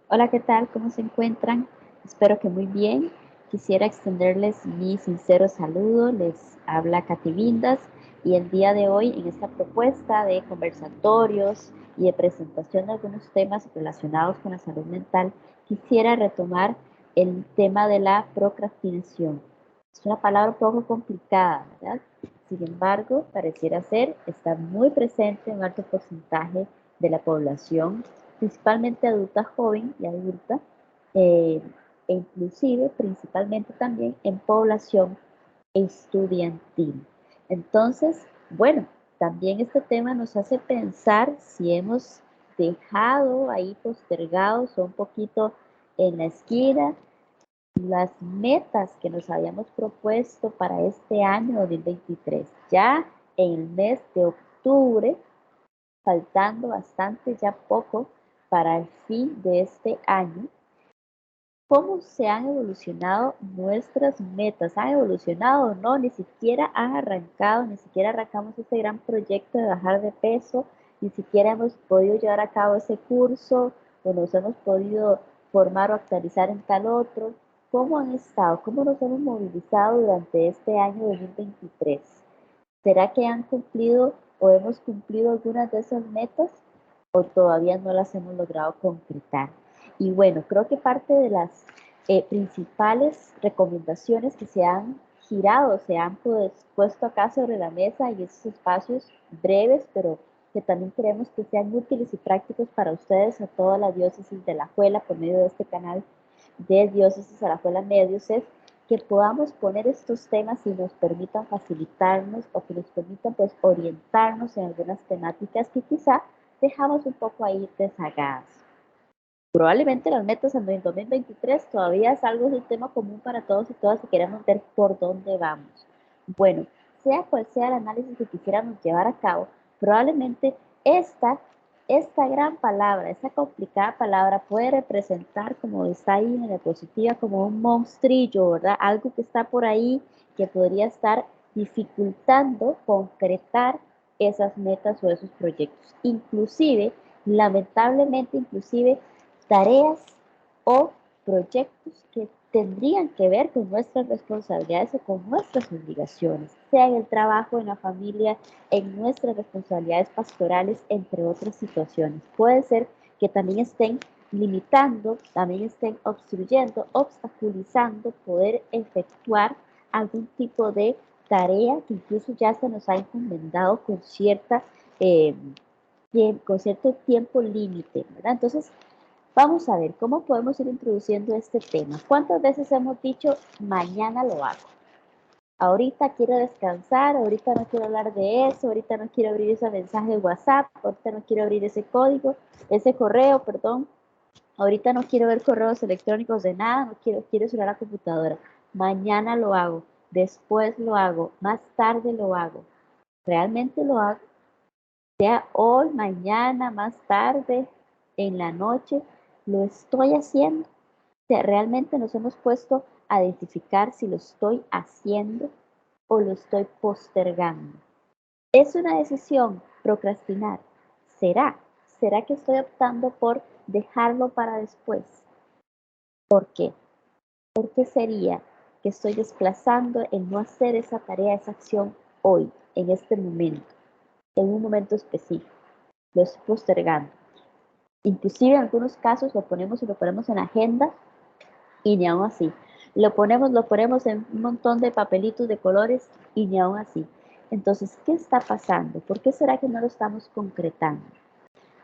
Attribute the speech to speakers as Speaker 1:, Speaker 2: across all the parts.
Speaker 1: Hola, ¿qué tal? ¿Cómo se encuentran? Espero que muy bien. Quisiera extenderles mi sincero saludo. Les habla Katy Vindas y el día de hoy en esta propuesta de conversatorios y de presentación de algunos temas relacionados con la salud mental, quisiera retomar el tema de la procrastinación. Es una palabra un poco complicada, ¿verdad? Sin embargo, pareciera ser estar muy presente en un alto porcentaje de la población, principalmente adulta joven y adulta, eh, e inclusive principalmente también en población estudiantil. Entonces, bueno, también este tema nos hace pensar si hemos dejado ahí postergados o un poquito en la esquina las metas que nos habíamos propuesto para este año 2023. Ya en el mes de octubre, faltando bastante, ya poco para el fin de este año, ¿cómo se han evolucionado nuestras metas? ¿Han evolucionado o no? Ni siquiera han arrancado, ni siquiera arrancamos ese gran proyecto de bajar de peso, ni siquiera hemos podido llevar a cabo ese curso o nos hemos podido formar o actualizar en tal otro. ¿Cómo han estado? ¿Cómo nos hemos movilizado durante este año 2023? ¿Será que han cumplido o hemos cumplido algunas de esas metas o todavía no las hemos logrado concretar? Y bueno, creo que parte de las principales recomendaciones que se han girado, se han pues, puesto acá sobre la mesa y esos espacios breves, pero que también queremos que sean útiles y prácticos para ustedes a toda la diócesis de La Juela por medio de este canal de Diócesis Alajuela Medios, es que podamos poner estos temas y nos permitan facilitarnos o que nos permitan pues orientarnos en algunas temáticas que quizá dejamos un poco ahí rezagadas. Probablemente las metas en 2023 todavía es algo, es un tema común para todos y todas y queremos ver por dónde vamos. Bueno, sea cual sea el análisis que quisiéramos llevar a cabo, probablemente esta gran palabra, esta complicada palabra puede representar, como está ahí en la diapositiva, como un monstrillo, ¿verdad? Algo que está por ahí que podría estar dificultando concretar esas metas o esos proyectos. Inclusive, lamentablemente, inclusive tareas o proyectos que tendrían que ver con nuestras responsabilidades o con nuestras obligaciones, sea en el trabajo, en la familia, en nuestras responsabilidades pastorales, entre otras situaciones. Puede ser que también estén limitando, también estén obstruyendo, obstaculizando poder efectuar algún tipo de tarea que incluso ya se nos ha encomendado eh, con cierto tiempo límite, ¿verdad? Entonces, vamos a ver cómo podemos ir introduciendo este tema. ¿Cuántas veces hemos dicho mañana lo hago? Ahorita quiero descansar, ahorita no quiero hablar de eso, ahorita no quiero abrir ese mensaje de WhatsApp, ahorita no quiero abrir ese código, ese correo, perdón. Ahorita no quiero ver correos electrónicos de nada, quiero usar la computadora. Mañana lo hago, después lo hago, más tarde lo hago. ¿Realmente lo hago? Sea hoy, mañana, más tarde, en la noche, lo estoy haciendo. O sea, realmente nos hemos puesto a identificar si lo estoy haciendo o lo estoy postergando. ¿Es una decisión procrastinar? ¿Será? ¿Será que estoy optando por dejarlo para después? ¿Por qué? ¿Por qué sería que estoy desplazando el no hacer esa tarea, esa acción hoy, en este momento, en un momento específico? Lo estoy postergando. Inclusive en algunos casos lo ponemos y lo ponemos en la agenda y ni aún así. Lo ponemos en un montón de papelitos de colores y ni aún así. Entonces, ¿qué está pasando? ¿Por qué será que no lo estamos concretando?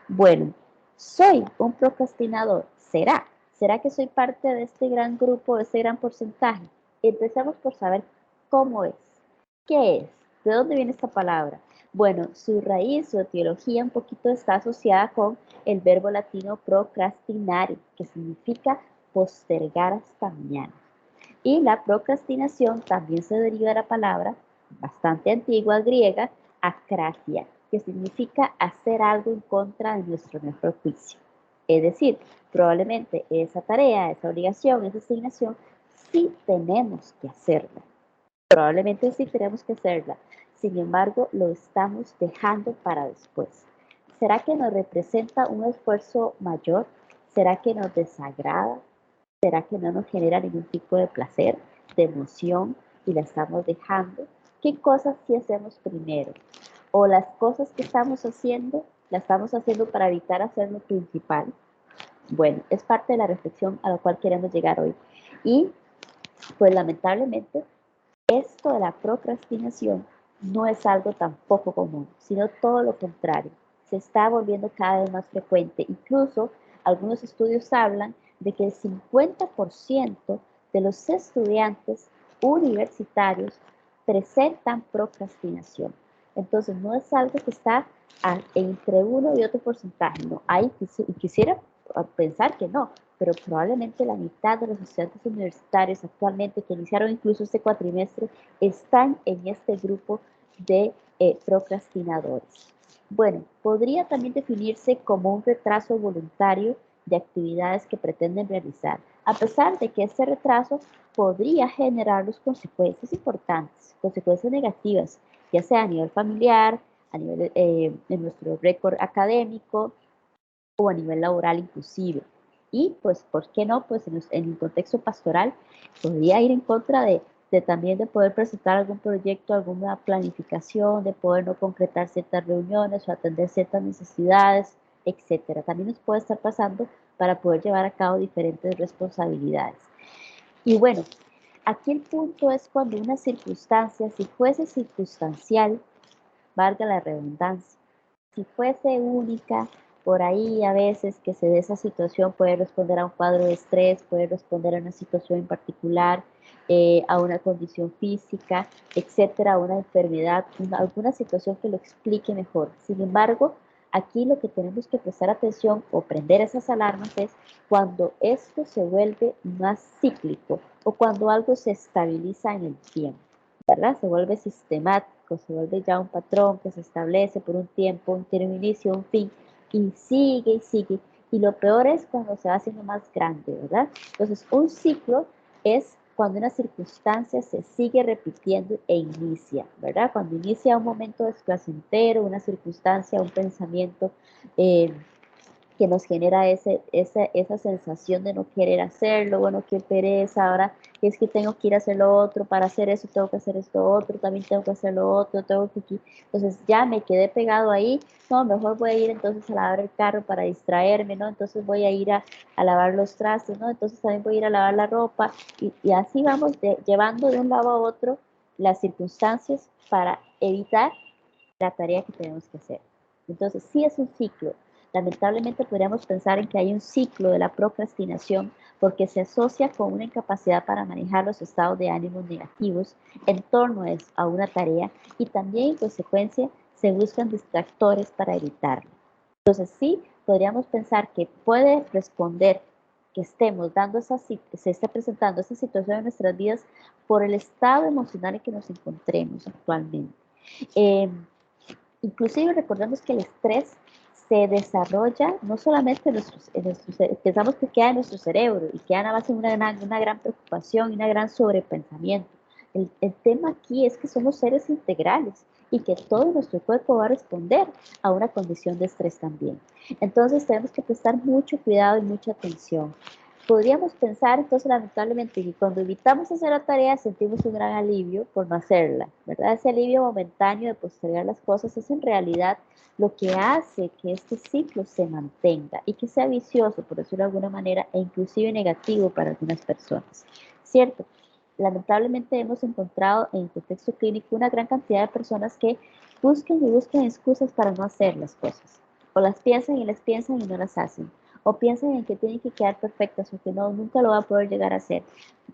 Speaker 1: Bueno, soy un procrastinador. ¿Será? ¿Será que soy parte de este gran grupo, de este gran porcentaje? Empecemos por saber cómo es. ¿Qué es? ¿De dónde viene esta palabra? Bueno, su raíz, su etiología un poquito está asociada con el verbo latino procrastinare, que significa postergar hasta mañana. Y la procrastinación también se deriva de la palabra bastante antigua griega, acrasia, que significa hacer algo en contra de nuestro mejor juicio. Es decir, probablemente esa tarea, esa obligación, esa asignación, sí tenemos que hacerla. Probablemente sí tenemos que hacerla. Sin embargo, lo estamos dejando para después. ¿Será que nos representa un esfuerzo mayor? ¿Será que nos desagrada? ¿Será que no nos genera ningún tipo de placer, de emoción y la estamos dejando? ¿Qué cosas sí hacemos primero? ¿O las cosas que estamos haciendo, las estamos haciendo para evitar hacer lo principal? Bueno, es parte de la reflexión a la cual queremos llegar hoy. Y pues lamentablemente esto de la procrastinación no es algo tan poco común, sino todo lo contrario. Se está volviendo cada vez más frecuente. Incluso algunos estudios hablan de que el 50% de los estudiantes universitarios presentan procrastinación. Entonces, no es algo que está entre uno y otro porcentaje. No, hay, quisiera pensar que no, pero probablemente la mitad de los estudiantes universitarios actualmente que iniciaron incluso este cuatrimestre están en este grupo de procrastinadores. Bueno, podría también definirse como un retraso voluntario de actividades que pretenden realizar, a pesar de que este retraso podría generarnos consecuencias importantes, consecuencias negativas, ya sea a nivel familiar, a nivel de nuestro récord académico, o a nivel laboral inclusive. Y pues, ¿por qué no? Pues en el contexto pastoral podría ir en contra de también de poder presentar algún proyecto, alguna planificación, de poder no concretar ciertas reuniones o atender ciertas necesidades, etcétera. También nos puede estar pasando para poder llevar a cabo diferentes responsabilidades. Y bueno, aquí el punto es cuando una circunstancia, si fuese circunstancial, valga la redundancia, si fuese única, por ahí a veces que se dé esa situación puede responder a un cuadro de estrés, puede responder a una situación en particular, a una condición física, etcétera, a una enfermedad, alguna situación que lo explique mejor. Sin embargo, aquí lo que tenemos que prestar atención o prender esas alarmas es cuando esto se vuelve más cíclico o cuando algo se estabiliza en el tiempo. ¿Verdad? Se vuelve sistemático, se vuelve ya un patrón que se establece por un tiempo, tiene un inicio, un fin, y sigue y sigue. Y lo peor es cuando se va haciendo más grande, ¿verdad? Entonces, un ciclo es cuando una circunstancia se sigue repitiendo e inicia, ¿verdad? Cuando inicia un momento desplacentero, una circunstancia, un pensamiento, que nos genera esa sensación de no querer hacerlo, bueno, qué pereza, ahora es que tengo que ir a hacer lo otro, para hacer eso tengo que hacer esto otro, también tengo que hacer lo otro, tengo que aquí, entonces ya me quedé pegado ahí, no, mejor voy a ir entonces a lavar el carro para distraerme, ¿no? Entonces voy a ir a lavar los trastes, ¿no? Entonces también voy a ir a lavar la ropa y así vamos llevando de un lado a otro las circunstancias para evitar la tarea que tenemos que hacer. Entonces, sí es un ciclo. Lamentablemente podríamos pensar en que hay un ciclo de la procrastinación porque se asocia con una incapacidad para manejar los estados de ánimo negativos en torno a una tarea y también en consecuencia se buscan distractores para evitarlo. Entonces, sí podríamos pensar que puede responder que estemos dando se esté presentando esa situación en nuestras vidas por el estado emocional en que nos encontremos actualmente. Eh, Inclusive recordemos que el estrés se desarrolla no solamente pensamos que queda en nuestro cerebro y queda a base de una gran preocupación y una gran sobrepensamiento. El tema aquí es que somos seres integrales y que todo nuestro cuerpo va a responder a una condición de estrés también. Entonces tenemos que prestar mucho cuidado y mucha atención. Podríamos pensar entonces lamentablemente que cuando evitamos hacer la tarea sentimos un gran alivio por no hacerla, ¿verdad? Ese alivio momentáneo de postergar las cosas es en realidad lo que hace que este ciclo se mantenga y que sea vicioso, por decirlo de alguna manera, e inclusive negativo para algunas personas, ¿cierto? Lamentablemente hemos encontrado en el contexto clínico una gran cantidad de personas que buscan y buscan excusas para no hacer las cosas, o las piensan y no las hacen o piensan en que tienen que quedar perfectas o que no, nunca lo va a poder llegar a hacer.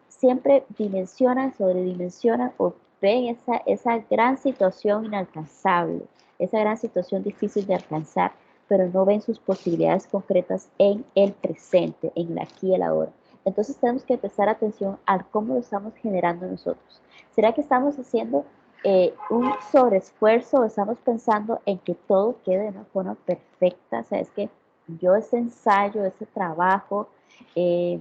Speaker 1: Siempre dimensionan, sobredimensionan o ven esa gran situación inalcanzable, esa gran situación difícil de alcanzar, pero no ven sus posibilidades concretas en el presente, en el aquí y el ahora. Entonces tenemos que prestar atención a cómo lo estamos generando nosotros. ¿Será que estamos haciendo un sobreesfuerzo o estamos pensando en que todo quede de una forma perfecta? O sea, es que yo ese ensayo, ese trabajo, eh,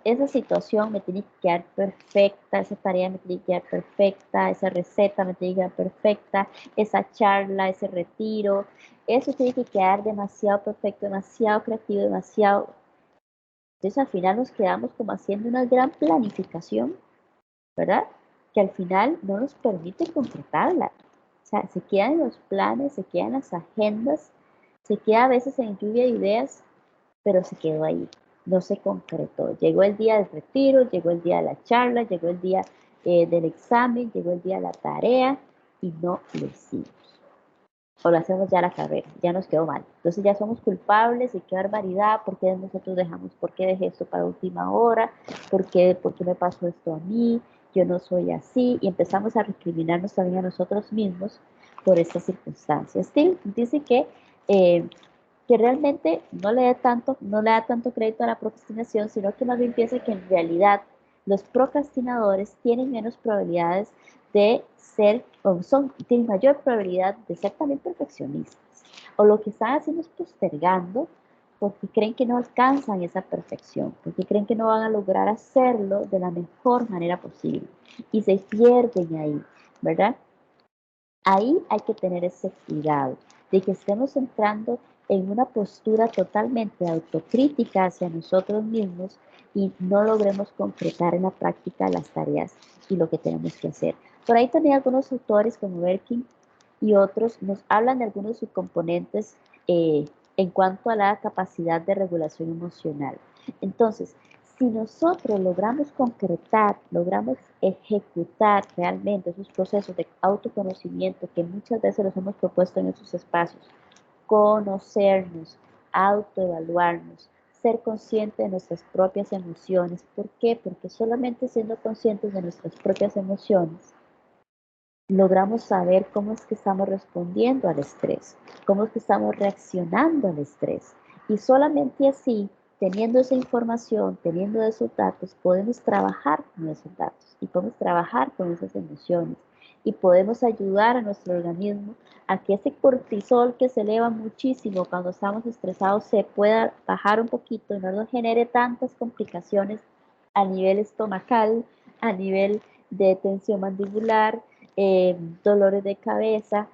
Speaker 1: esa situación me tiene que quedar perfecta, esa tarea me tiene que quedar perfecta, esa receta me tiene que quedar perfecta, esa charla, ese retiro, eso tiene que quedar demasiado perfecto, demasiado creativo, demasiado. Entonces al final nos quedamos como haciendo una gran planificación, ¿verdad? Que al final no nos permite concretarla. O sea, se quedan en los planes, se quedan en las agendas, se queda a veces en lluvia de ideas, pero se quedó ahí, no se concretó. Llegó el día del retiro, llegó el día de la charla, llegó el día del examen, llegó el día de la tarea y no lo hicimos. O lo hacemos ya la carrera, ya nos quedó mal. Entonces ya somos culpables y qué barbaridad, ¿por qué nosotros dejamos, por qué dejé esto para última hora? Por qué me pasó esto a mí? Yo no soy así. Y empezamos a recriminarnos también a nosotros mismos por estas circunstancias. Steve dice que realmente no le da tanto crédito a la procrastinación, sino que más bien piensa que en realidad los procrastinadores tienen menos probabilidades de ser, tienen mayor probabilidad de ser también perfeccionistas. O lo que están haciendo es postergando porque creen que no alcanzan esa perfección, porque creen que no van a lograr hacerlo de la mejor manera posible y se pierden ahí, ¿verdad? Ahí hay que tener ese cuidado de que estemos entrando en una postura totalmente autocrítica hacia nosotros mismos y no logremos concretar en la práctica las tareas y lo que tenemos que hacer. Por ahí también algunos autores como Berkin y otros nos hablan de algunos subcomponentes en cuanto a la capacidad de regulación emocional. Entonces, si nosotros logramos concretar, logramos ejecutar realmente esos procesos de autoconocimiento que muchas veces los hemos propuesto en esos espacios, conocernos, autoevaluarnos, ser consciente de nuestras propias emociones. ¿Por qué? Porque solamente siendo conscientes de nuestras propias emociones, logramos saber cómo es que estamos respondiendo al estrés, cómo es que estamos reaccionando al estrés. Y solamente así, teniendo esa información, teniendo esos datos, podemos trabajar con esos datos y podemos trabajar con esas emociones y podemos ayudar a nuestro organismo a que ese cortisol que se eleva muchísimo cuando estamos estresados se pueda bajar un poquito y no nos genere tantas complicaciones a nivel estomacal, a nivel de tensión mandibular, dolores de cabeza,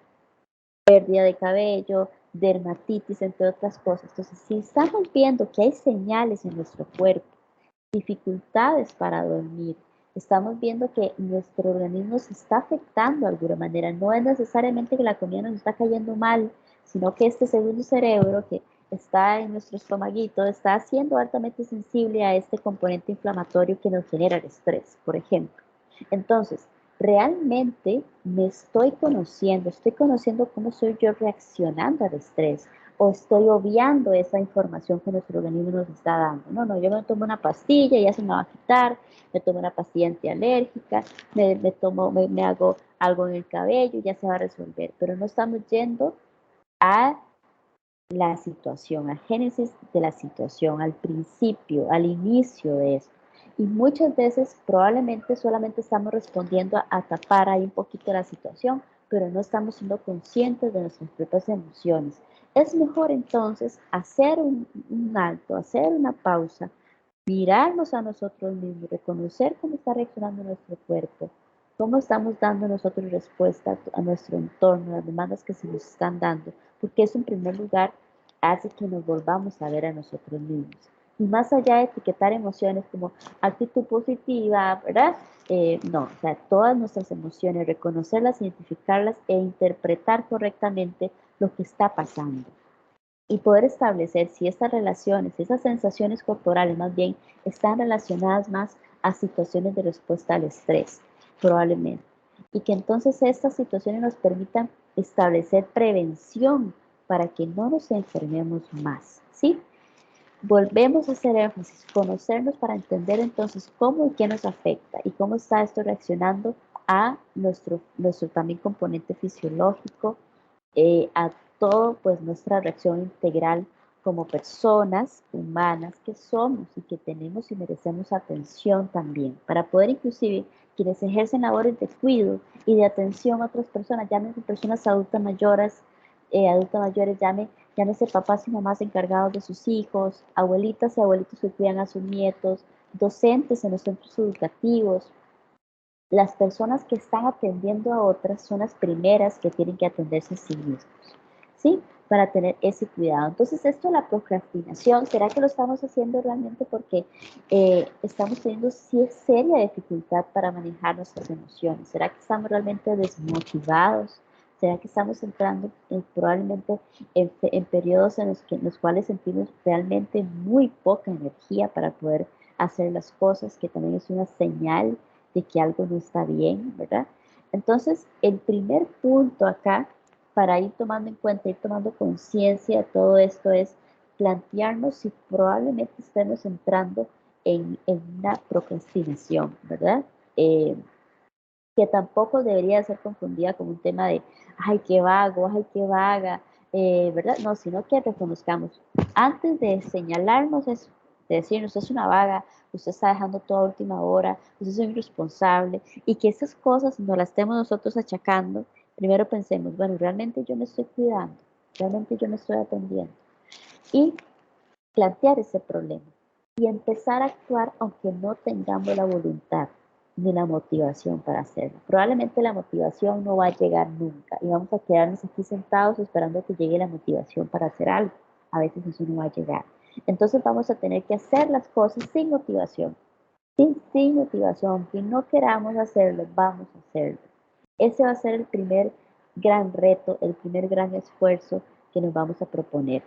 Speaker 1: pérdida de cabello, dermatitis, entre otras cosas. Entonces, si estamos viendo que hay señales en nuestro cuerpo, dificultades para dormir, estamos viendo que nuestro organismo se está afectando de alguna manera, no es necesariamente que la comida nos está cayendo mal, sino que este segundo cerebro que está en nuestro estomaguito está siendo altamente sensible a este componente inflamatorio que nos genera el estrés, por ejemplo. Entonces, realmente me estoy conociendo cómo soy yo reaccionando al estrés o estoy obviando esa información que nuestro organismo nos está dando. No, no, yo me tomo una pastilla y ya se me va a quitar, me tomo una pastilla antialérgica, me hago algo en el cabello y ya se va a resolver, pero no estamos yendo a la situación, al génesis de la situación, al principio, al inicio de esto. Y muchas veces probablemente solamente estamos respondiendo a tapar ahí un poquito la situación, pero no estamos siendo conscientes de nuestras propias emociones. Es mejor entonces hacer un alto, hacer una pausa, mirarnos a nosotros mismos, reconocer cómo está reaccionando nuestro cuerpo, cómo estamos dando nosotros respuesta a nuestro entorno, las demandas que se nos están dando, porque eso en primer lugar hace que nos volvamos a ver a nosotros mismos. Y más allá de etiquetar emociones como actitud positiva, ¿verdad? No, o sea, todas nuestras emociones, reconocerlas, identificarlas e interpretar correctamente lo que está pasando y poder establecer si estas relaciones, esas sensaciones corporales más bien, están relacionadas más a situaciones de respuesta al estrés, probablemente. Y que entonces estas situaciones nos permitan establecer prevención para que no nos enfermemos más, ¿sí? Volvemos a hacer énfasis, conocernos para entender entonces cómo y qué nos afecta y cómo está esto reaccionando a nuestro también componente fisiológico, a todo pues nuestra reacción integral como personas humanas que somos y que tenemos y merecemos atención también, para poder inclusive quienes ejercen labores de cuidado y de atención a otras personas, llámense personas adultas mayores, llámese papás y mamás encargados de sus hijos, abuelitas y abuelitos que cuidan a sus nietos, docentes en los centros educativos, las personas que están atendiendo a otras son las primeras que tienen que atenderse a sí mismos, ¿sí? Para tener ese cuidado. Entonces, esto de la procrastinación, ¿será que lo estamos haciendo realmente porque estamos teniendo seria dificultad para manejar nuestras emociones? ¿Será que estamos realmente desmotivados? ¿Será que estamos entrando probablemente en periodos en los cuales sentimos realmente muy poca energía para poder hacer las cosas, que también es una señal de que algo no está bien, ¿verdad? Entonces, el primer punto acá para ir tomando en cuenta, ir tomando conciencia de todo esto es plantearnos si probablemente estemos entrando en una procrastinación, ¿verdad? Que tampoco debería ser confundida con un tema de, ay, qué vago, ay, qué vaga, ¿verdad? No, sino que reconozcamos, antes de señalarnos eso, de decirnos, usted es una vaga, usted está dejando toda última hora, usted es un irresponsable, y que esas cosas no las estemos nosotros achacando, primero pensemos, bueno, realmente yo me estoy cuidando, realmente yo me estoy atendiendo, y plantear ese problema y empezar a actuar aunque no tengamos la voluntad ni la motivación para hacerlo. Probablemente la motivación no va a llegar nunca y vamos a quedarnos aquí sentados esperando que llegue la motivación para hacer algo. A veces eso no va a llegar. Entonces vamos a tener que hacer las cosas sin motivación. Sin motivación, aunque no queramos hacerlo, vamos a hacerlo. Ese va a ser el primer gran reto, el primer gran esfuerzo que nos vamos a proponer.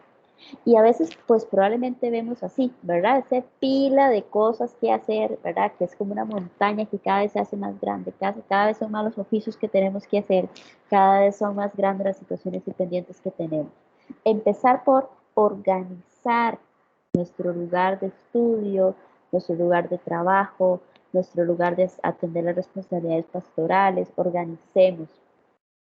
Speaker 1: Y a veces, pues probablemente vemos así, ¿verdad? Esa pila de cosas que hacer, ¿verdad? Que es como una montaña que cada vez se hace más grande, cada vez son más los oficios que tenemos que hacer, cada vez son más grandes las situaciones y pendientes que tenemos. Empezar por organizar nuestro lugar de estudio, nuestro lugar de trabajo, nuestro lugar de atender las responsabilidades pastorales, organicemos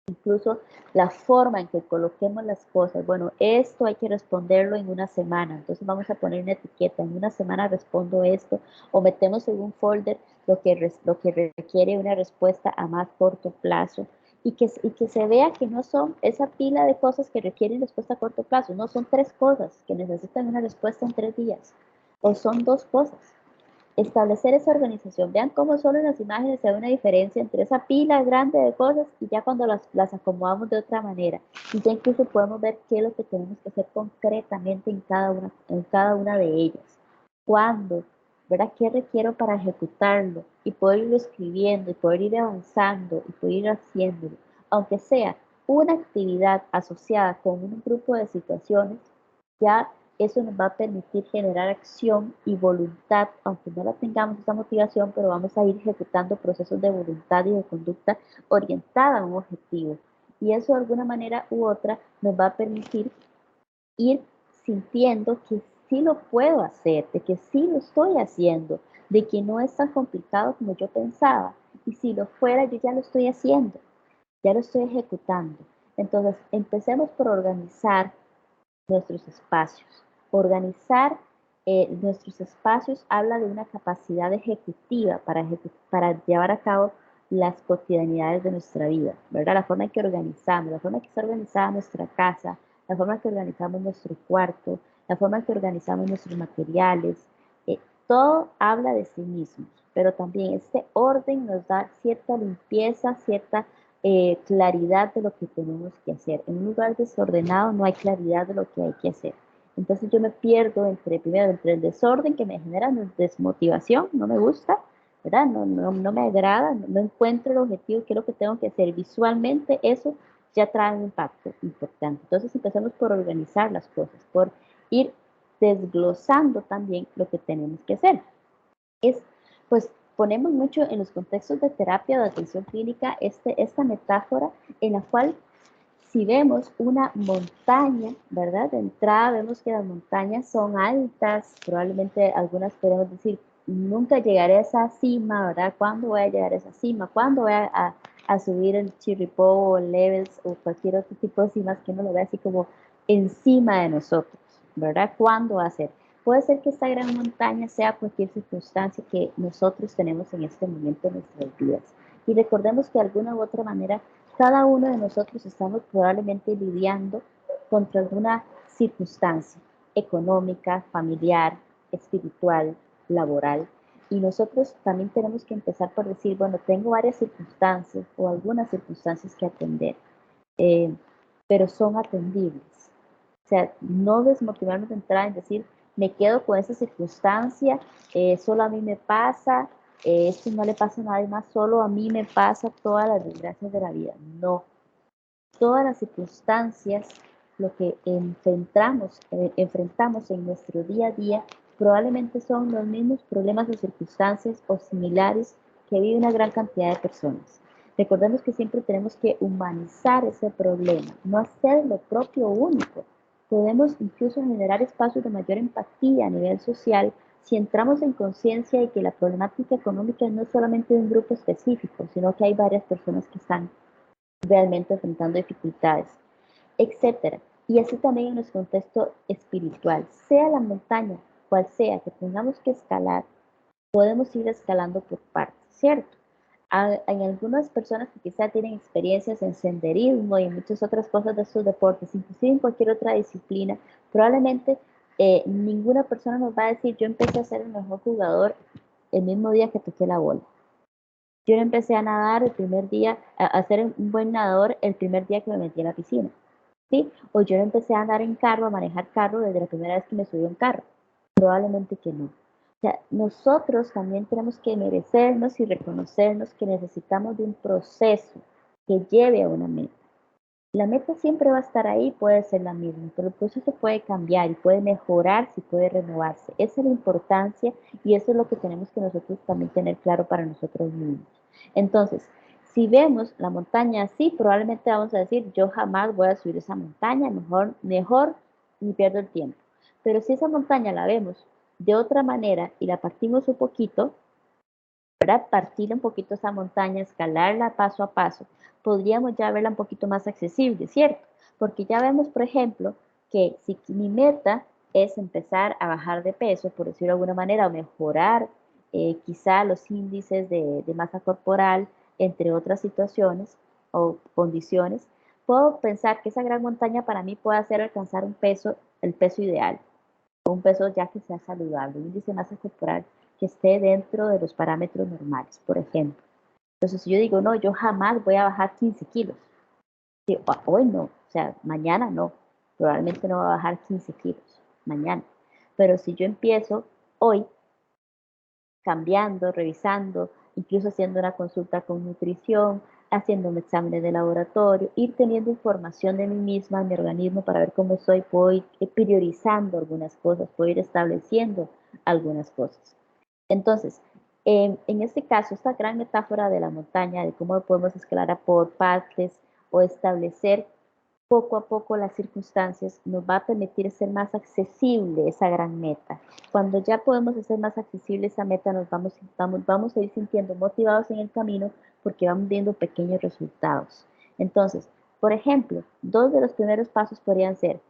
Speaker 1: incluso la forma en que coloquemos las cosas. Bueno, esto hay que responderlo en una semana, entonces vamos a poner una etiqueta, en una semana respondo esto, o metemos en un folder lo que requiere una respuesta a más corto plazo. Y que se vea que no son esa pila de cosas que requieren respuesta a corto plazo, no son 3 cosas que necesitan una respuesta en 3 días, o son 2 cosas. Establecer esa organización. Vean cómo solo en las imágenes se ve una diferencia entre esa pila grande de cosas y ya cuando las acomodamos de otra manera. Y ya incluso podemos ver qué es lo que tenemos que hacer concretamente en cada una de ellas. ¿Cuándo? ¿Verdad? ¿Qué requiero para ejecutarlo? Y poder irlo escribiendo, y poder ir avanzando, y poder ir haciéndolo. Aunque sea una actividad asociada con un grupo de situaciones, ya eso nos va a permitir generar acción y voluntad, aunque no la tengamos esa motivación, pero vamos a ir ejecutando procesos de voluntad y de conducta orientada a un objetivo. Y eso de alguna manera u otra nos va a permitir ir sintiendo que sí lo puedo hacer, de que sí lo estoy haciendo, de que no es tan complicado como yo pensaba. Y si lo fuera, yo ya lo estoy haciendo, ya lo estoy ejecutando. Entonces, empecemos por organizar nuestros espacios. Organizar nuestros espacios habla de una capacidad ejecutiva para llevar a cabo las cotidianidades de nuestra vida, ¿verdad? La forma en que organizamos, la forma en que está organizada nuestra casa, la forma en que organizamos nuestro cuarto, la forma en que organizamos nuestros materiales, todo habla de sí mismo, pero también este orden nos da cierta limpieza, cierta claridad de lo que tenemos que hacer. En un lugar desordenado no hay claridad de lo que hay que hacer. Entonces yo me pierdo primero, entre el desorden que me genera desmotivación, no me gusta, ¿verdad? No me agrada, no encuentro el objetivo, qué es lo que tengo que hacer. Visualmente eso ya trae un impacto importante. Entonces empezamos por organizar las cosas, por ir desglosando también lo que tenemos que hacer. Pues ponemos mucho en los contextos de terapia o de atención clínica esta metáfora en la cual si vemos una montaña, ¿verdad? De entrada vemos que las montañas son altas, probablemente algunas podemos decir, nunca llegaré a esa cima, ¿verdad? ¿Cuándo voy a llegar a esa cima? ¿Cuándo voy a subir el Chirripó o el Levels o cualquier otro tipo de cimas que uno lo ve así como encima de nosotros, ¿verdad? ¿Cuándo va a ser? Puede ser que esta gran montaña sea cualquier circunstancia que nosotros tenemos en este momento en nuestras vidas. Y recordemos que de alguna u otra manera cada uno de nosotros estamos probablemente lidiando contra alguna circunstancia económica, familiar, espiritual, laboral, Y nosotros también tenemos que empezar por decir, bueno, tengo varias circunstancias o algunas circunstancias que atender, eh, pero son atendibles. O sea, no desmotivarnos de entrar en decir, me quedo con esa circunstancia, solo a mí me pasa, esto no le pasa a nadie más, solo a mí me pasa todas las desgracias de la vida. No, todas las circunstancias, lo que enfrentamos en nuestro día a día, probablemente son los mismos problemas o circunstancias o similares que vive una gran cantidad de personas. Recordemos que siempre tenemos que humanizar ese problema, no hacer lo propio único. Podemos incluso generar espacios de mayor empatía a nivel social si entramos en conciencia de que la problemática económica no es solamente de un grupo específico, sino que hay varias personas que están realmente enfrentando dificultades, etcétera. Y así también en nuestro contexto espiritual, sea la montaña cual sea que tengamos que escalar, podemos ir escalando por partes, ¿cierto? Hay algunas personas que quizá tienen experiencias en senderismo y en muchas otras cosas de estos deportes, inclusive en cualquier otra disciplina, probablemente ninguna persona nos va a decir, yo empecé a ser el mejor jugador el mismo día que toqué la bola. Yo no empecé a nadar el primer día, a ser un buen nadador el primer día que me metí en la piscina, ¿sí? O yo no empecé a andar en carro, a manejar carro desde la primera vez que me subí a un carro. Probablemente que no. O sea, nosotros también tenemos que merecernos y reconocernos que necesitamos de un proceso que lleve a una meta. La meta siempre va a estar ahí, puede ser la misma, pero el proceso puede cambiar y puede mejorar, si puede renovarse. Esa es la importancia y eso es lo que tenemos que nosotros también tener claro para nosotros mismos. Entonces, si vemos la montaña así, probablemente vamos a decir, yo jamás voy a subir esa montaña, mejor ni pierdo el tiempo. Pero si esa montaña la vemos de otra manera y la partimos un poquito, para partir un poquito esa montaña, escalarla paso a paso, podríamos ya verla un poquito más accesible, ¿cierto? Porque ya vemos, por ejemplo, que si mi meta es empezar a bajar de peso, por decirlo de alguna manera, o mejorar quizá los índices de masa corporal, entre otras situaciones o condiciones, puedo pensar que esa gran montaña para mí puede hacer alcanzar un peso, el peso ideal, un peso ya que sea saludable, un índice de masa corporal que esté dentro de los parámetros normales, por ejemplo. Entonces, si yo digo, no, yo jamás voy a bajar 15 kilos, sí, hoy no, o sea, mañana no, probablemente no va a bajar 15 kilos, mañana. Pero si yo empiezo hoy cambiando, revisando, incluso haciendo una consulta con nutrición, haciendo un examen de laboratorio, ir teniendo información de mí misma, de mi organismo para ver cómo soy, puedo ir priorizando algunas cosas, puedo ir estableciendo algunas cosas. Entonces, en este caso, esta gran metáfora de la montaña, de cómo podemos escalar por partes o establecer poco a poco las circunstancias, nos va a permitir ser más accesible esa gran meta. Cuando ya podemos hacer más accesible esa meta, vamos a ir sintiendo motivados en el camino porque vamos viendo pequeños resultados. Entonces, por ejemplo, dos de los primeros pasos podrían ser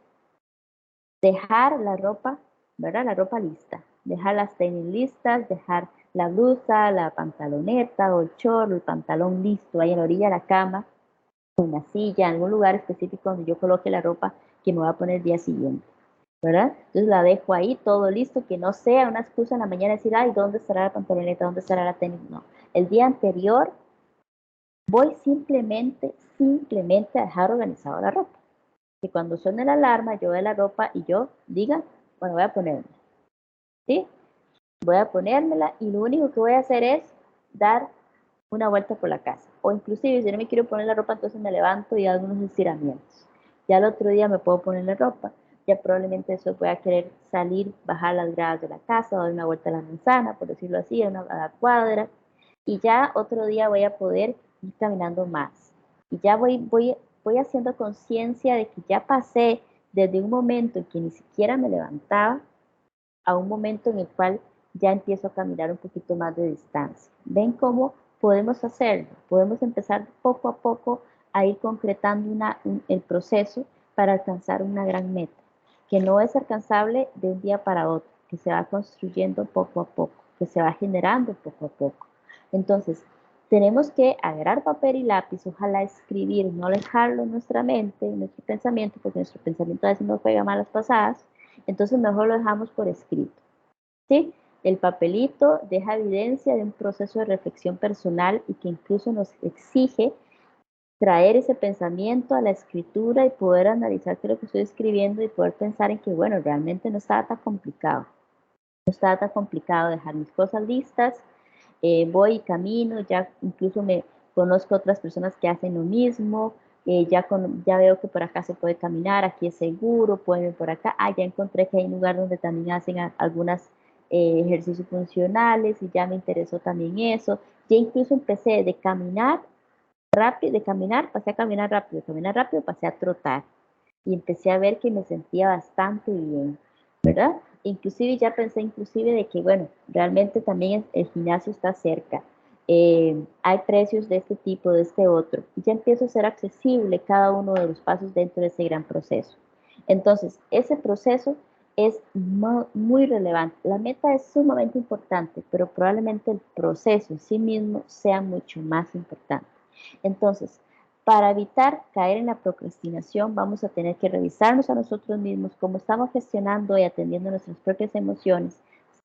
Speaker 1: dejar la ropa, ¿verdad? La ropa lista, dejar las tenis listas, dejar la blusa, la pantaloneta o el short, el pantalón listo ahí en la orilla de la cama, en una silla, en algún lugar específico donde yo coloque la ropa que me voy a poner el día siguiente, ¿verdad? Entonces la dejo ahí, todo listo, que no sea una excusa en la mañana de decir, ay, ¿dónde estará la pantaloneta? ¿Dónde estará la tenis? No. El día anterior voy simplemente a dejar organizado la ropa. Que cuando suene la alarma, yo vea la ropa y yo diga, bueno, voy a ponerme, ¿sí? Voy a ponérmela y lo único que voy a hacer es dar una vuelta por la casa. O inclusive si no me quiero poner la ropa, entonces me levanto y hago unos estiramientos. Ya el otro día me puedo poner la ropa. Ya probablemente eso voy a querer salir, bajar las gradas de la casa, dar una vuelta a la manzana, por decirlo así, a la cuadra. Y ya otro día voy a poder ir caminando más. Y ya voy haciendo conciencia de que ya pasé desde un momento en que ni siquiera me levantaba a un momento en el cual ya empiezo a caminar un poquito más de distancia. ¿Ven cómo podemos hacerlo? Podemos empezar poco a poco a ir concretando el proceso para alcanzar una gran meta, que no es alcanzable de un día para otro, que se va construyendo poco a poco, que se va generando poco a poco. Entonces, tenemos que agarrar papel y lápiz, ojalá escribir, no dejarlo en nuestra mente, en nuestro pensamiento, porque nuestro pensamiento a veces nos juega malas pasadas, entonces mejor lo dejamos por escrito, ¿sí? El papelito deja evidencia de un proceso de reflexión personal y que incluso nos exige traer ese pensamiento a la escritura y poder analizar qué es lo que estoy escribiendo y poder pensar en que, bueno, realmente no estaba tan complicado. No estaba tan complicado dejar mis cosas listas, voy y camino, ya incluso me conozco otras personas que hacen lo mismo, ya veo que por acá se puede caminar, aquí es seguro, pueden ir por acá, ya encontré que hay un lugar donde también hacen algunos ejercicios funcionales y ya me interesó también eso, ya incluso empecé de caminar rápido, de caminar, pasé a caminar rápido, pasé a trotar y empecé a ver que me sentía bastante bien, ¿verdad? Inclusive ya pensé inclusive de que, bueno, realmente también el gimnasio está cerca. Hay precios de este tipo, de este otro. Y ya empiezo a ser accesible cada uno de los pasos dentro de ese gran proceso. Entonces, ese proceso es muy relevante. La meta es sumamente importante, pero probablemente el proceso en sí mismo sea mucho más importante. Entonces, para evitar caer en la procrastinación, vamos a tener que revisarnos a nosotros mismos cómo estamos gestionando y atendiendo nuestras propias emociones,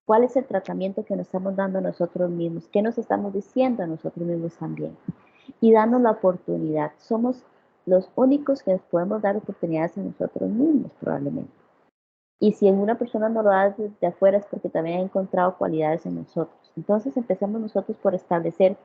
Speaker 1: cuál es el tratamiento que nos estamos dando a nosotros mismos, qué nos estamos diciendo a nosotros mismos también. Y darnos la oportunidad. Somos los únicos que nos podemos dar oportunidades a nosotros mismos, probablemente. Y si en una persona no lo da desde afuera es porque también ha encontrado cualidades en nosotros. Entonces empecemos nosotros por establecer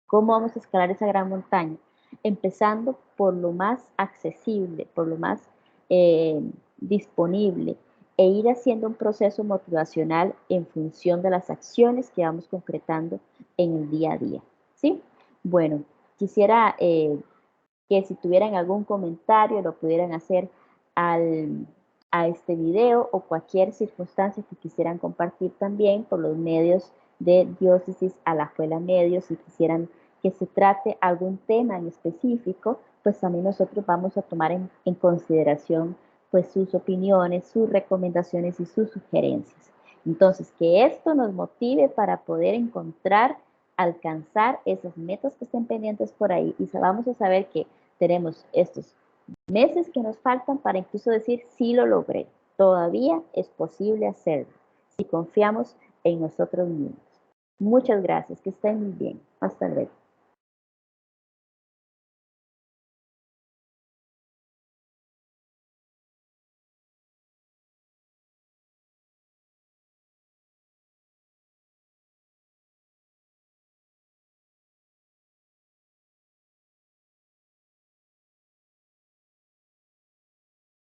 Speaker 1: cómo vamos a escalar esa gran montaña, empezando por lo más accesible, por lo más eh, disponible e ir haciendo un proceso motivacional en función de las acciones que vamos concretando en el día a día. ¿Sí? Bueno, quisiera que si tuvieran algún comentario lo pudieran hacer al, a este video o cualquier circunstancia que quisieran compartir también por los medios de Diócesis Alajuela Medios. Si quisieran que se trate algún tema en específico, pues también nosotros vamos a tomar en consideración pues sus opiniones, sus recomendaciones y sus sugerencias. Entonces, que esto nos motive para poder encontrar, alcanzar esas metas que estén pendientes por ahí y vamos a saber que tenemos estos meses que nos faltan para incluso decir sí lo logré. Todavía es posible hacerlo si confiamos en nosotros mismos. Muchas gracias, que estén muy bien. Hasta luego.